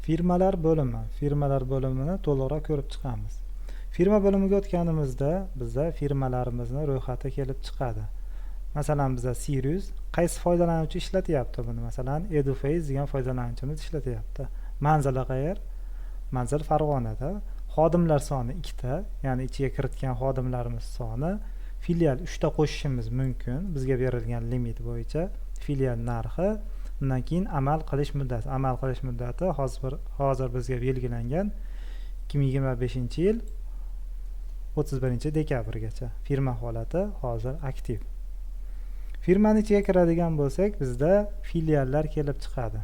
Firmalar bo'limi. Firmalar bo'limini to'liqroq ko'rib chiqamiz. Firma bo'limiga o'tganimizda bizda firmalarimizni ro'yxati kelib chiqadi. Masalan, bizda Sirius qaysi foydalanuvchi ishlatyapti buni? Masalan, Eduface degan foydalanuvchimiz ishlatyapti. Manzili qayer? Manzil Farg'onada. Xodimlar soni 2 ta, ya'ni ichiga kiritgan xodimlarimiz soni. Filial 3 ta qo'shishimiz mumkin bizga berilgan limit bo'yicha. Filial narxi, undan keyin amal qilish muddati. Amal qilish muddati hozir bizga belgilangan 2025-yil 31-dekabrgacha. Firma holati hozir aktiv. Firmani ichiga kiradigan bo'lsak, bizda filiallar kelib chiqadi.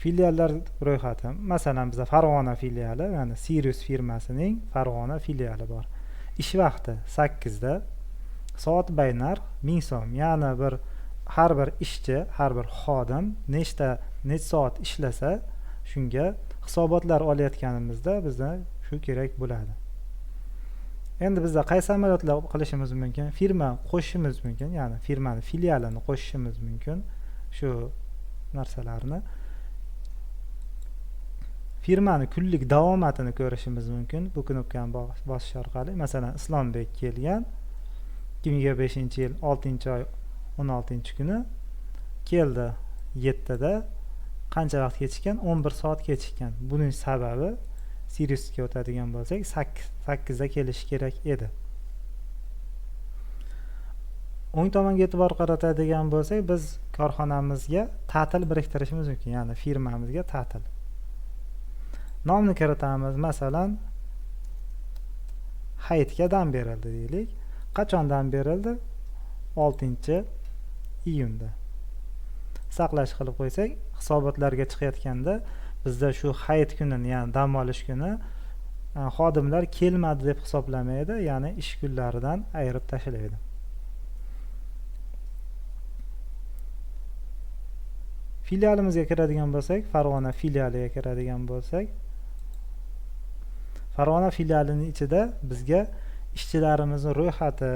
Filiallar ro'yxati. Masalan, bizda Farg'ona filiali, ya'ni Sirius firmasining Farg'ona filiali bor. Ish vaqti 8 da, soat baynarx 1000 so'm. Ya'ni har bir ishchi, har bir xodim nechta soat ishlasa, shunga hisobotlar olayotganimizda bizda shu kerak bo'ladi. Endi bizda qaysi amaliyotlar qilishimiz mumkin? Firma qo'shishimiz mumkin, ya'ni firmani filialini qo'shishimiz mumkin. Shu narsalarni firmani kunlik davomatini ko'rishimiz mumkin. Bu knopkani bosish orqali, masalan, Islombek kelgan 2025-yil 6-oy 16-kuni keldi 7 da. Qancha vaqt kechikkan? 11 soat kechikkan. Buning sababi Siriusga o'tadigan bo'lsak, 8 da kelishi kerak edi. O'ng tomonga e'tibor qaratadigan bo'lsak, biz korxonamizga ta'til biriktirishimiz mumkin, ya'ni firmamizga ta'til. Nomni kiritamiz. Masalan, hayitga dam berildi deylik. Qachondan berildi? 6-iyunda. Saqlash qilib qo'ysak, hisobotlarga chiqayotganda bizda shu hayit kunini, ya'ni dam olish kuni xodimlar kelmadi deb hisoblamaydi, ya'ni ish kunlaridan ayirib tashlaydi. Filialimizga kiradigan bo'lsak, Farg'ona filialiga kiradigan bo'lsak, Farg'ona filialining ichida bizga ishchilarimizning ro'yxati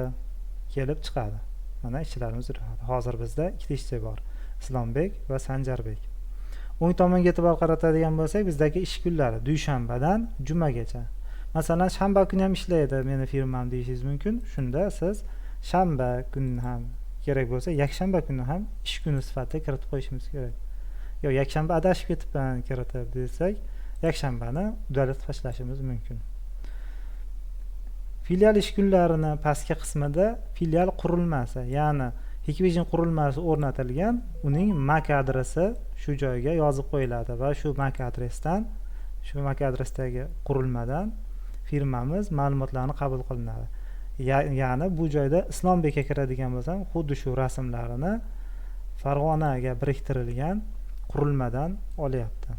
kelib chiqadi. Mana ishchilarimiz ro'yxati. Hozir bizda 2 ta ishchi bor, Islombek va Sanjarbek. O'ng tomonga e'tibor qaratadigan bo'lsak, bizdagi ish kunlari dushanbadan jumagacha. Masalan, shanba kuni ham ishlaydi meni firmam deyishingiz mumkin. Shunda siz shanba kuni ham kerak bo'lsa, yakshanba kuni ham ish kuni sifatida kiritib qo'yishimiz kerak. Yo, yakshanba adashib ketibman kiritib desak, yakshanbani udalib tashlashimiz mumkin. Filial ish kunlarini pastki qismida filial qurilmasi, ya'ni Hikvision qurilmasi o'rnatilgan, uning MAC adresi shu joyga yozib qo'yiladi va shu MAC adresdagi qurilmadan firmamiz ma'lumotlarni qabul qilinadi. Ya'ni bu joyda Islombekka kiradigan bo'lsam, xuddi shu rasmlarini Farg'onaga biriktirilgan qurilmadan olyapti.